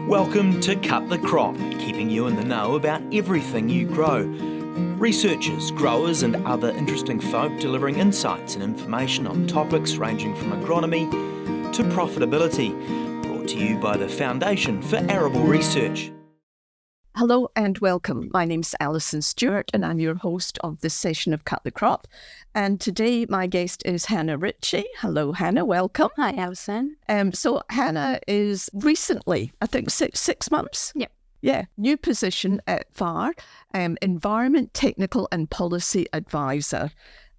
Welcome to Cut the Crop, keeping you in the know about everything you grow. Researchers, growers and other interesting folk delivering insights and information on topics ranging from agronomy to profitability. Brought to you by the Foundation for Arable Research. Hello and welcome. My name's Alison Stewart and I'm your host of this session of Cut the Crop. And today my guest is Hannah Ritchie. Hello Hannah, welcome. Hi Alison. So Hannah is recently, I think six months? Yep. Yeah, new position at FAR, Environment, Technical and Policy Advisor.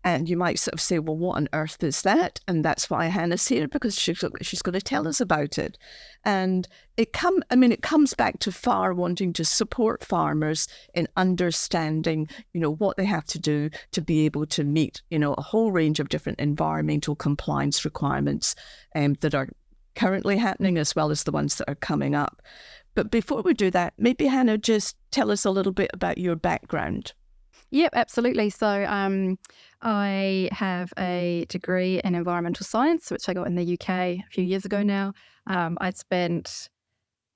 And you might sort of say, well, what on earth is that? And that's why Hannah's here, because she's going to tell us about it. And it comes back to FAR wanting to support farmers in understanding, what they have to do to be able to meet, a whole range of different environmental compliance requirements that are currently happening as well as the ones that are coming up. But before we do that, maybe Hannah, just tell us a little bit about your background. Yep, absolutely. So I have a degree in environmental science, which I got in the UK a few years ago now. I spent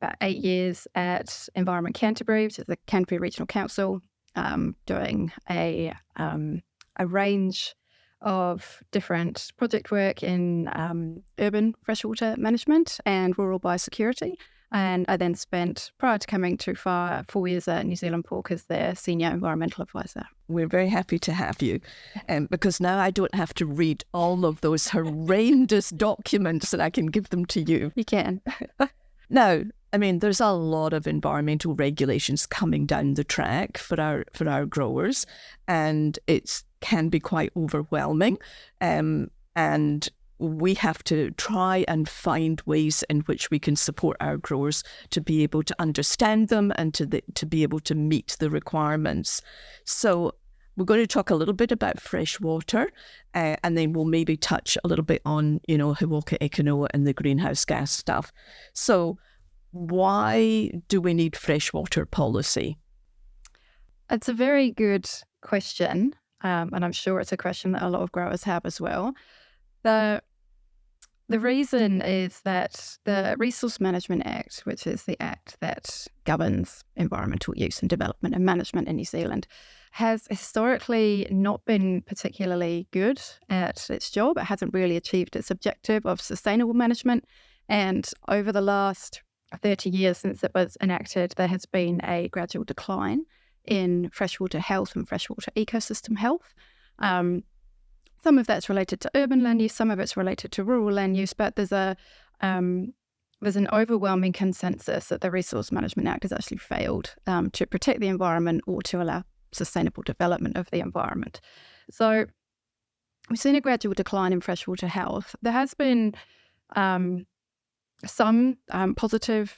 about 8 years at Environment Canterbury, which is the Canterbury Regional Council, doing a range of different project work in urban freshwater management and rural biosecurity. And I then spent, prior to coming to FAR, 4 years at New Zealand Pork as their Senior Environmental Advisor. We're very happy to have you because now I don't have to read all of those horrendous documents and I can give them to you. You can. Now, there's a lot of environmental regulations coming down the track for our growers, and it can be quite overwhelming. And we have to try and find ways in which we can support our growers to be able to understand them and to be able to meet the requirements. So we're going to talk a little bit about freshwater, and then we'll maybe touch a little bit on, Hiwoka Ekinoa and the greenhouse gas stuff. So why do we need freshwater policy? It's a very good question, and I'm sure it's a question that a lot of growers have as well. The reason is that the Resource Management Act, which is the act that governs environmental use and development and management in New Zealand, has historically not been particularly good at its job. It hasn't really achieved its objective of sustainable management. And over the last 30 years since it was enacted, there has been a gradual decline in freshwater health and freshwater ecosystem health. Some of that's related to urban land use, some of it's related to rural land use, but there's an overwhelming consensus that the Resource Management Act has actually failed to protect the environment or to allow sustainable development of the environment. So we've seen a gradual decline in freshwater health. There has been some positive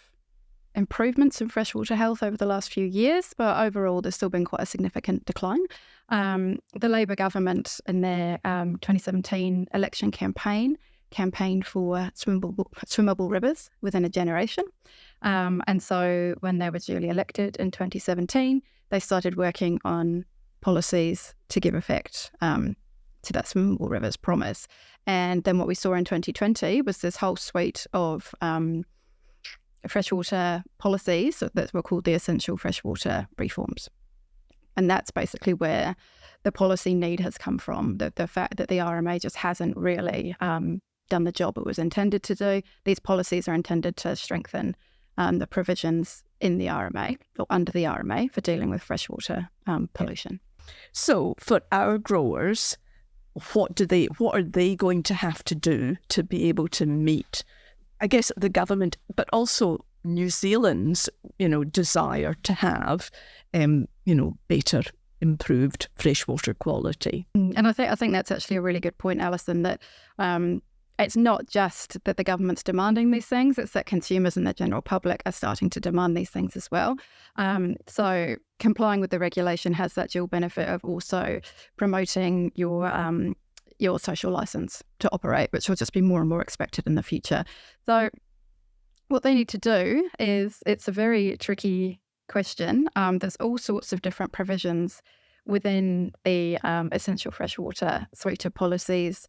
improvements in freshwater health over the last few years, but overall there's still been quite a significant decline. The Labour government in their 2017 election campaigned for swimmable rivers within a generation. And so when they were duly elected in 2017, they started working on policies to give effect to that swimmable rivers promise. And then what we saw in 2020 was this whole suite of freshwater policies that were called the Essential Freshwater Reforms. And that's basically where the policy need has come from, the fact that the RMA just hasn't really done the job it was intended to do. These policies are intended to strengthen the provisions in the RMA or under the RMA for dealing with freshwater pollution. So for our growers, what are they going to have to do to be able to meet, I guess, the government, but also New Zealand's, desire to have, better, improved freshwater quality? And I think that's actually a really good point, Alison, that it's not just that the government's demanding these things, it's that consumers and the general public are starting to demand these things as well. So complying with the regulation has that dual benefit of also promoting your social license to operate, which will just be more and more expected in the future. So what they need to do is, it's a very tricky question. There's all sorts of different provisions within the Essential Freshwater suite of policies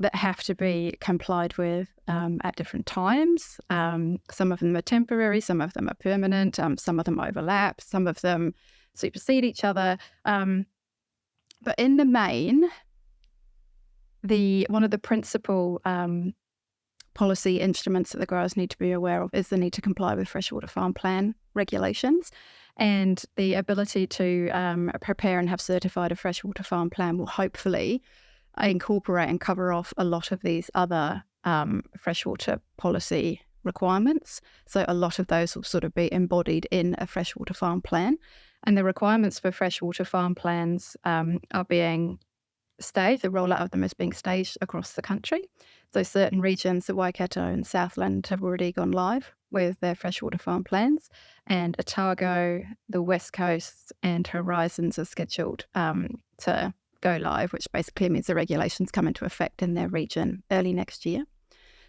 that have to be complied with at different times. Some of them are temporary, some of them are permanent, some of them overlap, some of them supersede each other. But in the main, one of the principal policy instruments that the growers need to be aware of is the need to comply with freshwater farm plan regulations, and the ability to prepare and have certified a freshwater farm plan will hopefully incorporate and cover off a lot of these other freshwater policy requirements. So a lot of those will sort of be embodied in a freshwater farm plan, and the requirements for freshwater farm plans are being staged. The rollout of them is being staged across the country. So certain regions, the Waikato and Southland, have already gone live with their freshwater farm plans, and Otago, the West Coast and Horizons are scheduled to go live, which basically means the regulations come into effect in their region early next year.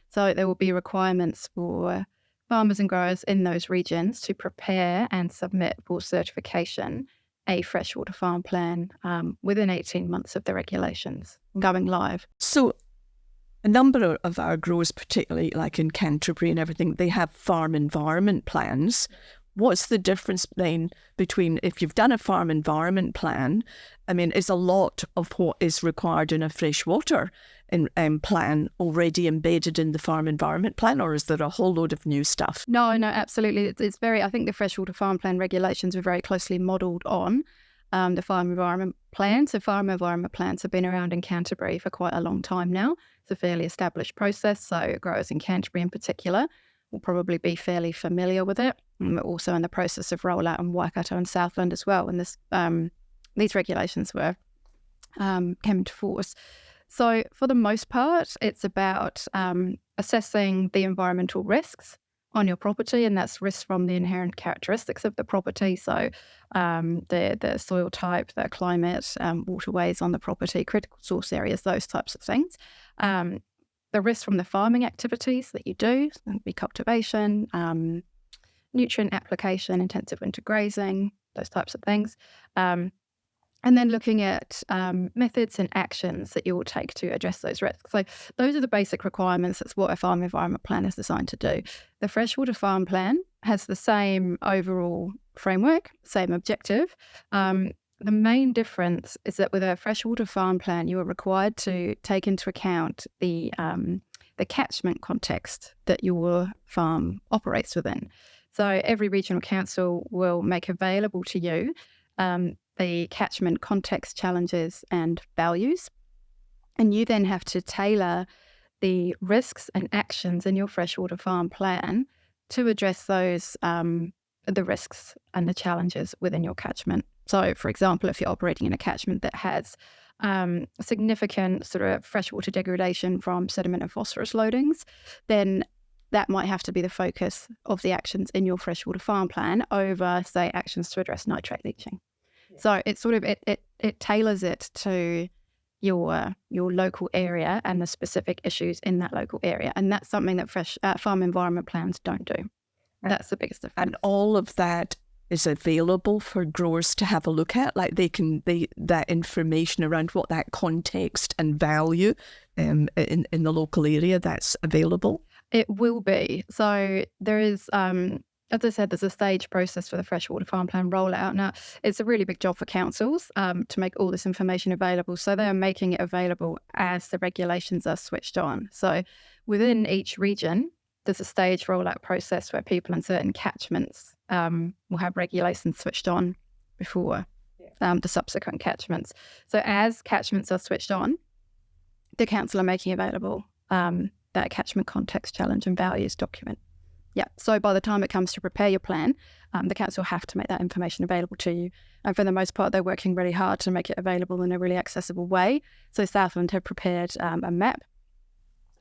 So there will be requirements for farmers and growers in those regions to prepare and submit for certification a freshwater farm plan within 18 months of the regulations going live. So a number of our growers, particularly like in Canterbury and everything, they have farm environment plans. What's the difference then between, if you've done a farm environment plan, I mean, is a lot of what is required in a freshwater plan already embedded in the farm environment plan, or is there a whole load of new stuff? No, absolutely. It's I think the freshwater farm plan regulations are very closely modelled on the farm environment plan. So farm environment plans have been around in Canterbury for quite a long time now. It's a fairly established process, so growers in Canterbury in particular will probably be fairly familiar with it. And we're also in the process of rollout in Waikato and Southland as well, when these regulations came into force. So for the most part, it's about assessing the environmental risks on your property, and that's risks from the inherent characteristics of the property. So the soil type, the climate, waterways on the property, critical source areas, those types of things. The risks from the farming activities that you do, so that would be cultivation, nutrient application, intensive winter grazing, those types of things. And then looking at methods and actions that you will take to address those risks. So those are the basic requirements. That's what a farm environment plan is designed to do. The freshwater farm plan has the same overall framework, same objective. The main difference is that with a freshwater farm plan, you are required to take into account the catchment context that your farm operates within. So every regional council will make available to you the catchment context challenges and values. And you then have to tailor the risks and actions in your freshwater farm plan to address those, the risks and the challenges within your catchment. So, for example, if you're operating in a catchment that has significant sort of freshwater degradation from sediment and phosphorus loadings, then that might have to be the focus of the actions in your freshwater farm plan over, say, actions to address nitrate leaching. So it sort of it tailors it to your local area and the specific issues in that local area, and that's something that farm environment plans don't do. That's the biggest difference. And all of that is available for growers to have a look at. Like that information around what that context and value in the local area, that's available. It will be. So there is. As I said, there's a stage process for the freshwater farm plan rollout. Now, it's a really big job for councils to make all this information available. So they are making it available as the regulations are switched on. So within each region, there's a stage rollout process where people in certain catchments will have regulations switched on before the subsequent catchments. So as catchments are switched on, the council are making available that catchment context challenge and values document. Yeah, so by the time it comes to prepare your plan, the council have to make that information available to you. And for the most part, they're working really hard to make it available in a really accessible way. So Southland have prepared a map.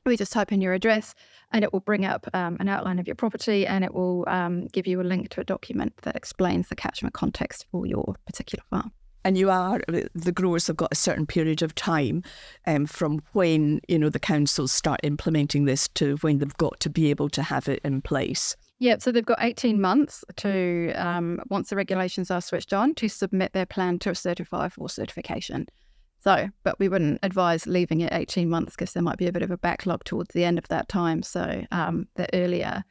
We just type in your address and it will bring up an outline of your property, and it will give you a link to a document that explains the catchment context for your particular farm. And the growers have got a certain period of time from when, the councils start implementing this to when they've got to be able to have it in place. Yeah, so they've got 18 months to, once the regulations are switched on, to submit their plan to certify for certification. But we wouldn't advise leaving it 18 months because there might be a bit of a backlog towards the end of that time. So the earlier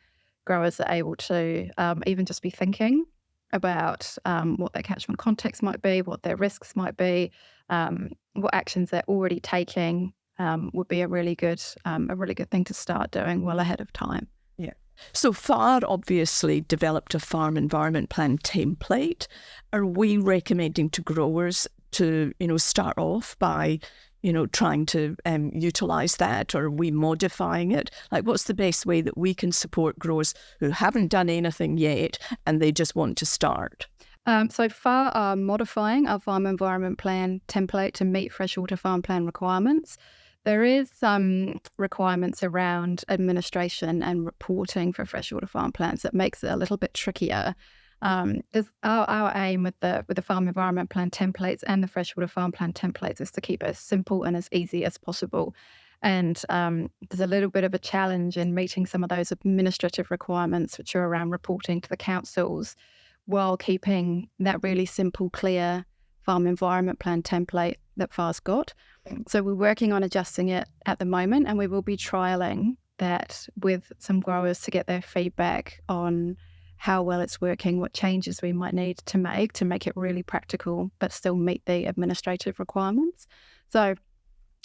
growers are able to even just be thinking about what their catchment context might be, what their risks might be, what actions they're already taking would be a really good thing to start doing well ahead of time. Yeah. So FAR obviously developed a farm environment plan template. Are we recommending to growers to, start off by, trying to utilise that, or are we modifying it? Like, what's the best way that we can support growers who haven't done anything yet and they just want to start? So FAR are modifying our farm environment plan template to meet freshwater farm plan requirements. There is some requirements around administration and reporting for freshwater farm plans that makes it a little bit trickier. Our aim with the farm environment plan templates and the freshwater farm plan templates is to keep it as simple and as easy as possible. And there's a little bit of a challenge in meeting some of those administrative requirements, which are around reporting to the councils, while keeping that really simple, clear farm environment plan template that FAR's got. So we're working on adjusting it at the moment, and we will be trialling that with some growers to get their feedback on how well it's working, what changes we might need to make it really practical, but still meet the administrative requirements. So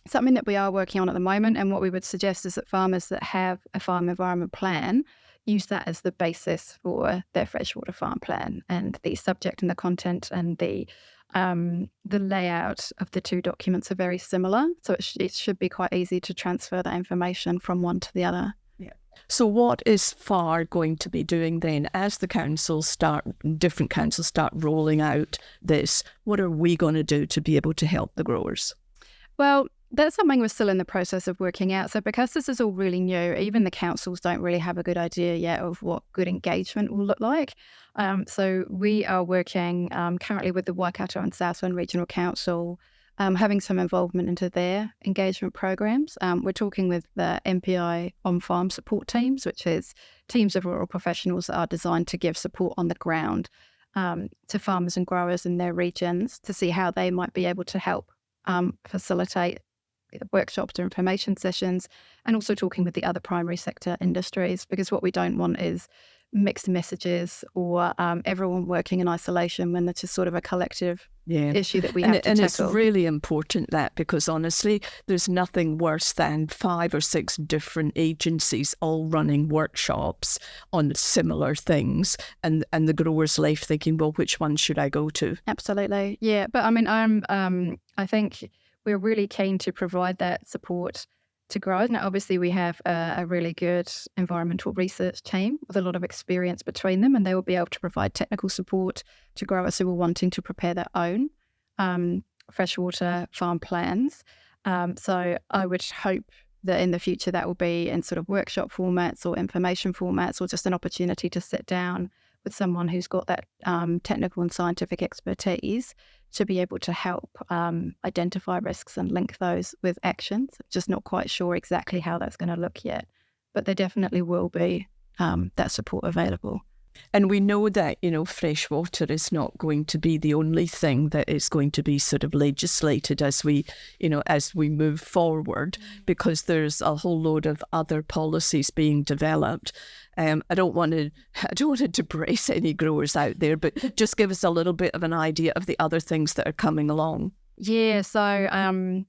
something that we are working on at the moment, and what we would suggest is that farmers that have a farm environment plan use that as the basis for their freshwater farm plan, and the subject and the content and the layout of the two documents are very similar. So it should be quite easy to transfer that information from one to the other. Yeah. So what is FAR going to be doing then as the different councils start rolling out this? What are we going to do to be able to help the growers? Well, that's something we're still in the process of working out. So because this is all really new, even the councils don't really have a good idea yet of what good engagement will look like. So we are working currently with the Waikato and Southland Regional Council, having some involvement into their engagement programs. We're talking with the MPI on-farm support teams, which is teams of rural professionals that are designed to give support on the ground to farmers and growers in their regions to see how they might be able to help facilitate workshops or information sessions, and also talking with the other primary sector industries, because what we don't want is mixed messages or everyone working in isolation when it's just sort of a collective issue that we have to tackle. And it's really important that, because honestly, there's nothing worse than 5 or 6 different agencies all running workshops on similar things, and the growers left thinking, well, which one should I go to? Absolutely, yeah. But I mean, I think we're really keen to provide that support to growers. Now, obviously, we have a really good environmental research team with a lot of experience between them, and they will be able to provide technical support to growers who are wanting to prepare their own freshwater farm plans. So I would hope that in the future that will be in sort of workshop formats or information formats, or just an opportunity to sit down with someone who's got that technical and scientific expertise to be able to help identify risks and link those with actions. Just not quite sure exactly how that's going to look yet, but there definitely will be that support available. And we know that, fresh water is not going to be the only thing that is going to be sort of legislated as we move forward, because there's a whole load of other policies being developed. I don't want to depress any growers out there, but just give us a little bit of an idea of the other things that are coming along. Yeah, so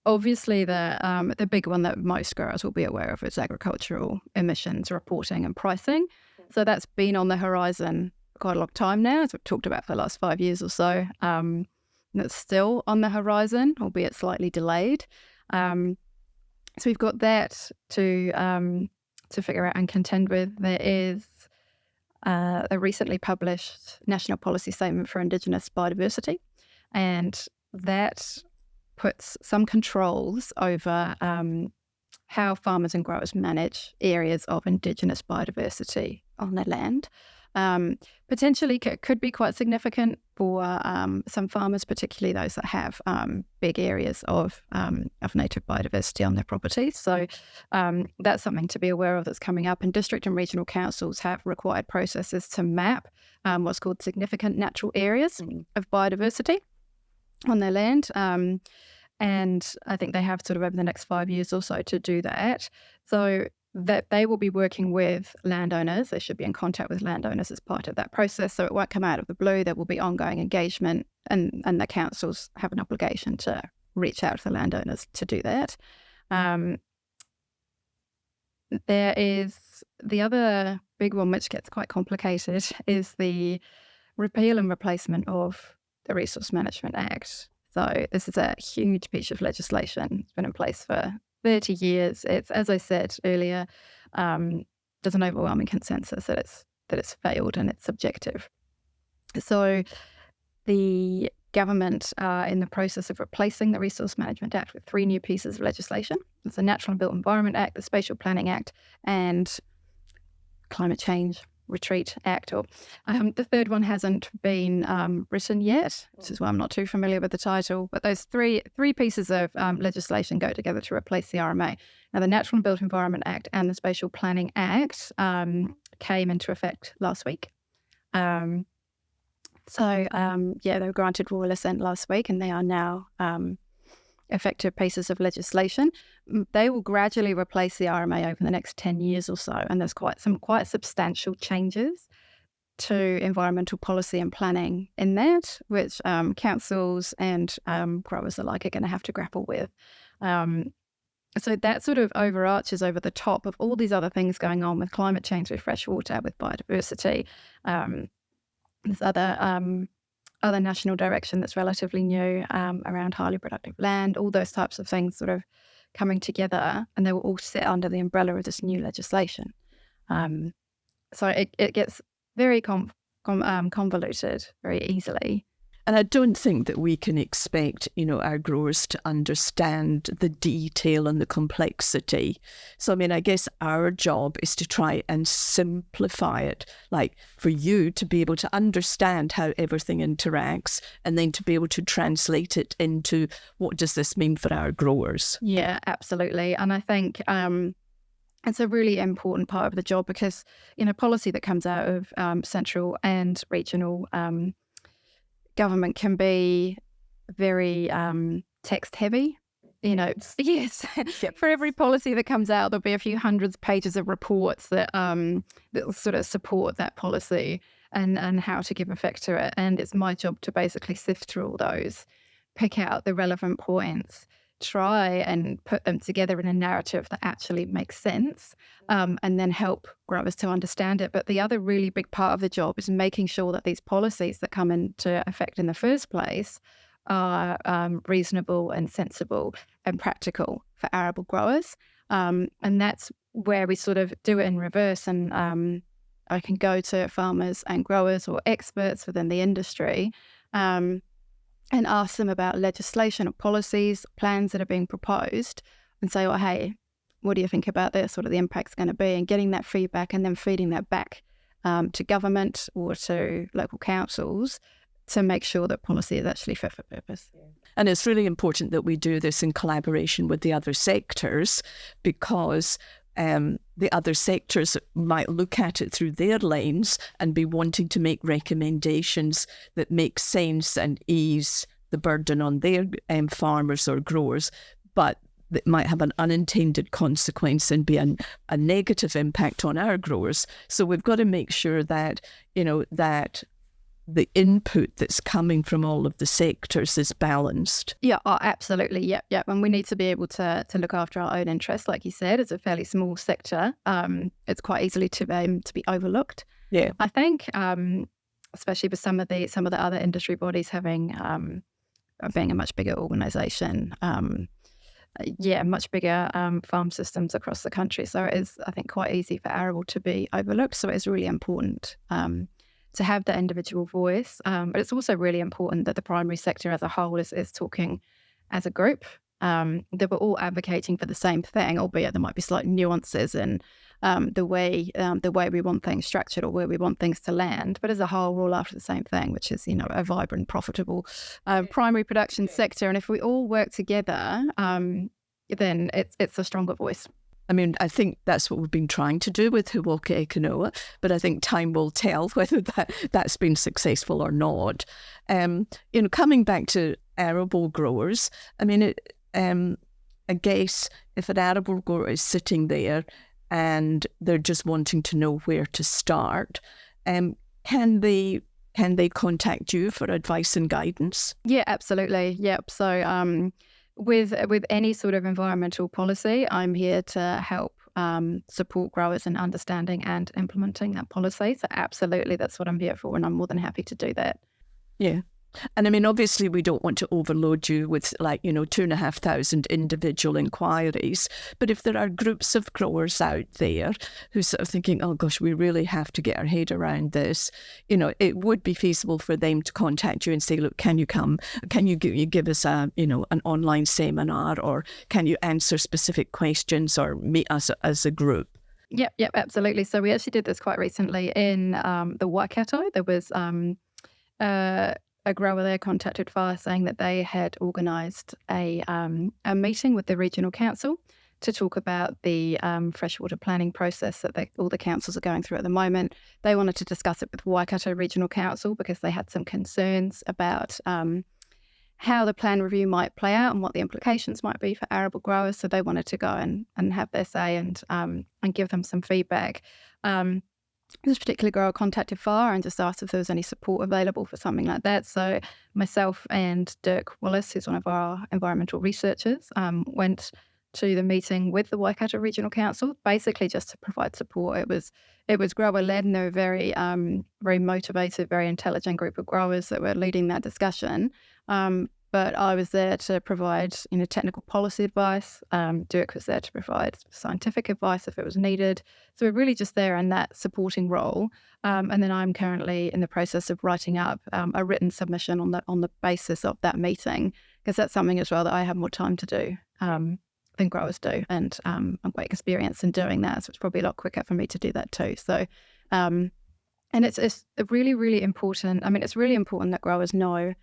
obviously the big one that most growers will be aware of is agricultural emissions reporting and pricing. So that's been on the horizon for quite a long time now, as we've talked about for the last 5 years or so. That's still on the horizon, albeit slightly delayed. So we've got that to figure out and contend with. There is a recently published National Policy Statement for Indigenous Biodiversity, and that puts some controls over how farmers and growers manage areas of Indigenous biodiversity on their land. Potentially could be quite significant for some farmers, particularly those that have big areas of native biodiversity on their properties. So that's something to be aware of that's coming up. And district and regional councils have required processes to map what's called significant natural areas of biodiversity. on their land. And I think they have sort of over the next 5 years or so to do that. So that they will be working with landowners. They should be in contact with landowners as part of that process. So it won't come out of the blue. There will be ongoing engagement, and the councils have an obligation to reach out to the landowners to do that. There is the other big one, which gets quite complicated, is the repeal and replacement of the Resource Management Act. So this is a huge piece of legislation. It's been in place for 30 years. It's, as I said earlier, there's an overwhelming consensus that it's failed and it's subjective. So the government are in the process of replacing the Resource Management Act with 3 new pieces of legislation. It's the Natural and Built Environment Act, the Spatial Planning Act, and Climate Change Retreat Act. Or the third one hasn't been written yet, which is why I'm not too familiar with the title. But those three pieces of legislation go together to replace the RMA. Now, the Natural and Built Environment Act and the Spatial Planning Act came into effect last week. They were granted royal assent last week, and they are now effective pieces of legislation. They will gradually replace the RMA over the next 10 years or so, and there's quite substantial changes to environmental policy and planning in that, which councils and growers alike are going to have to grapple with. So that sort of overarches over the top of all these other things going on with climate change, with fresh water, with biodiversity. There's other national direction that's relatively new around highly productive land, all those types of things sort of coming together, and they will all sit under the umbrella of this new legislation. So it gets very convoluted very easily. And I don't think that we can expect, our growers to understand the detail and the complexity. So, I guess our job is to try and simplify it, like for you to be able to understand how everything interacts, and then to be able to translate it into what does this mean for our growers. Yeah, absolutely. And I think it's a really important part of the job, because, policy that comes out of central and regional government can be very text heavy. Yes. Yep. For every policy that comes out, there'll be a few hundreds of pages of reports that sort of support that policy and how to give effect to it. And it's my job to basically sift through all those, pick out the relevant points, try and put them together in a narrative that actually makes sense, and then help growers to understand it. But the other really big part of the job is making sure that these policies that come into effect in the first place are reasonable and sensible and practical for arable growers. And that's where we sort of do it in reverse. And I can go to farmers and growers or experts within the industry and ask them about legislation or policies, plans that are being proposed, and say, hey, what do you think about this? What are the impacts going to be? And getting that feedback and then feeding that back to government or to local councils to make sure that policy is actually fit for purpose. And it's really important that we do this in collaboration with the other sectors, because the other sectors might look at it through their lens and be wanting to make recommendations that make sense and ease the burden on their farmers or growers, but that might have an unintended consequence and be a negative impact on our growers. So we've got to make sure that, that the input that's coming from all of the sectors is balanced. Yeah, absolutely. Yep. And we need to be able to look after our own interests. Like you said, it's a fairly small sector. It's quite easily to be overlooked. Yeah, I think, especially with some of the other industry bodies being a much bigger organisation. Much bigger farm systems across the country. So it is, I think, quite easy for Arable to be overlooked. So it's really important to have that individual voice. But it's also really important that the primary sector as a whole is talking as a group, that we're all advocating for the same thing, albeit there might be slight nuances in the way we want things structured or where we want things to land. But as a whole, we're all after the same thing, which is, a vibrant, profitable primary production sector. And if we all work together, then it's a stronger voice. I think that's what we've been trying to do with Huoka Ekanoa, but I think time will tell whether that's been successful or not. Coming back to arable growers, I mean, I guess if an arable grower is sitting there and they're just wanting to know where to start, can they contact you for advice and guidance? Yeah, absolutely. Yep. So with any sort of environmental policy, I'm here to help support growers in understanding and implementing that policy. So absolutely, that's what I'm here for, and I'm more than happy to do that. Yeah. And I mean, obviously, we don't want to overload you with 2,500 individual inquiries. But if there are groups of growers out there who sort of thinking, oh gosh, we really have to get our head around this, it would be feasible for them to contact you and say, look, can you come? Can you give us an online seminar, or can you answer specific questions or meet us as a group? Yep, absolutely. So we actually did this quite recently in the Waikato. There was a grower there contacted FAR saying that they had organised a meeting with the regional council to talk about the freshwater planning process that all the councils are going through at the moment. They wanted to discuss it with Waikato Regional Council because they had some concerns about how the plan review might play out and what the implications might be for arable growers. So they wanted to go and have their say and give them some feedback. This particular grower contacted FAR and just asked if there was any support available for something like that. So myself and Dirk Wallace, who's one of our environmental researchers, went to the meeting with the Waikato Regional Council, basically just to provide support. It was grower-led, and they were very motivated, very intelligent group of growers that were leading that discussion. But I was there to provide technical policy advice. Dirk was there to provide scientific advice if it was needed. So we're really just there in that supporting role. And then I'm currently in the process of writing up a written submission on the basis of that meeting, because that's something as well that I have more time to do than growers do. And I'm quite experienced in doing that, so it's probably a lot quicker for me to do that too. So, and it's really, really important. I mean, it's really important that growers know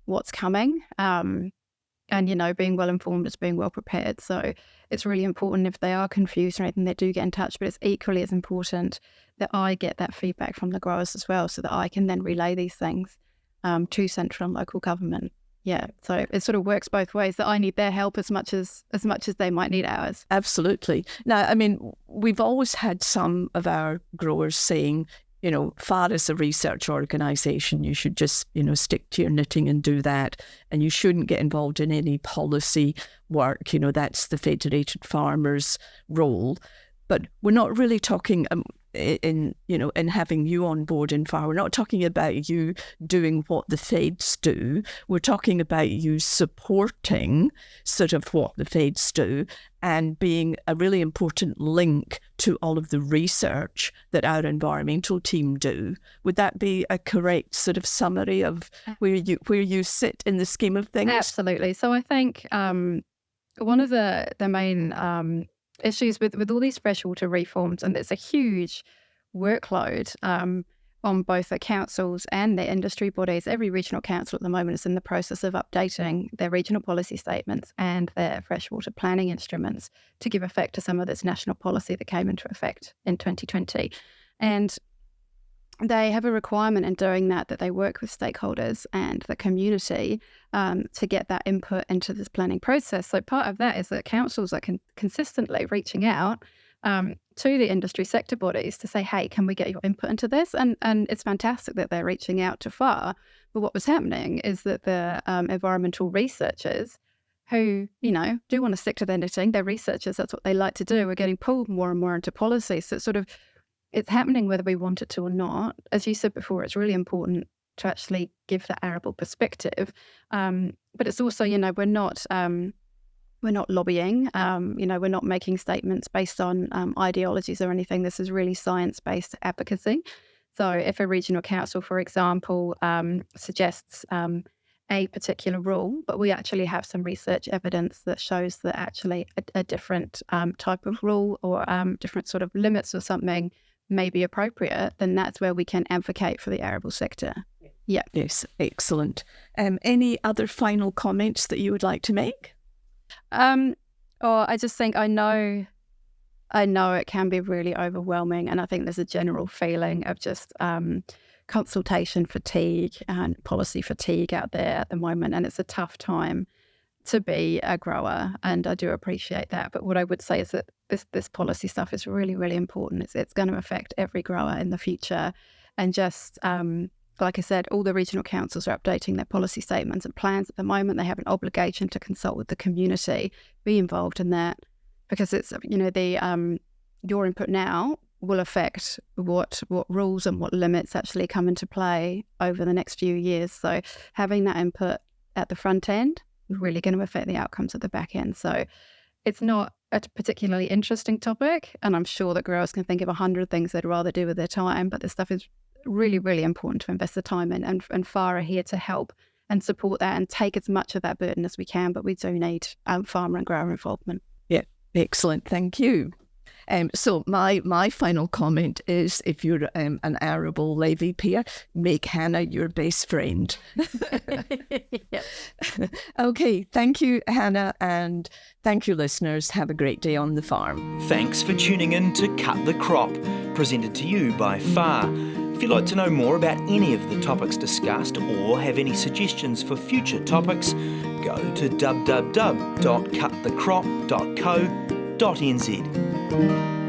what's coming, and being well informed is being well prepared. So it's really important if they are confused or anything, they do get in touch, but it's equally as important that I get that feedback from the growers as well, so that I can then relay these things to central and local government. Yeah, so it sort of works both ways, that I need their help as much as they might need ours. Absolutely. Now, I mean, we've always had some of our growers saying, FAR is a research organisation. You should just, stick to your knitting and do that. And you shouldn't get involved in any policy work. That's the Federated Farmers' role. But we're not really talking in having you on board in FAR. We're not talking about you doing what the feds do. We're talking about you supporting sort of what the feds do and being a really important link to all of the research that our environmental team do. Would that be a correct sort of summary of where you sit in the scheme of things? Absolutely. So I think one of the main issues with all these freshwater reforms, and it's a huge workload on both the councils and the industry bodies. Every regional council at the moment is in the process of updating their regional policy statements and their freshwater planning instruments to give effect to some of this national policy that came into effect in 2020. And they have a requirement in doing that they work with stakeholders and the community to get that input into this planning process. So part of that is that councils are consistently reaching out to the industry sector bodies to say, hey, can we get your input into this? And it's fantastic that they're reaching out to FAR. But what was happening is that the environmental researchers who, do want to stick to their knitting, they're researchers, that's what they like to do, are getting pulled more and more into policy. So it's happening whether we want it to or not. As you said before, it's really important to actually give that arable perspective. But it's also, we're not lobbying. We're not making statements based on ideologies or anything. This is really science-based advocacy. So if a regional council, for example, suggests a particular rule, but we actually have some research evidence that shows that actually a different type of rule or different sort of limits or something may be appropriate, then that's where we can advocate for the arable sector. Yeah. Yes, excellent. Any other final comments that you would like to make? I just think I know I know it can be really overwhelming, and I think there's a general feeling of just consultation fatigue and policy fatigue out there at the moment, and it's a tough time to be a grower, and I do appreciate that. But what I would say is that this policy stuff is really, really important. It's going to affect every grower in the future, and just like I said, all the regional councils are updating their policy statements and plans at the moment. They have an obligation to consult with the community, be involved in that, because it's, you know, your input now will affect what rules and what limits actually come into play over the next few years. So having that input at the front end is really going to affect the outcomes at the back end. So it's not a particularly interesting topic, and I'm sure that growers can think of 100 things they'd rather do with their time, but this stuff is really, really important to invest the time in, and FAR are here to help and support that and take as much of that burden as we can, but we do need farmer and grower involvement. Yeah, excellent. Thank you. So my final comment is, if you're an arable levy payer, make Hannah your best friend. Yep. Okay, thank you, Hannah, and thank you, listeners. Have a great day on the farm. Thanks for tuning in to Cut the Crop, presented to you by FAR. If you'd like to know more about any of the topics discussed or have any suggestions for future topics, go to www.cutthecrop.co.nz.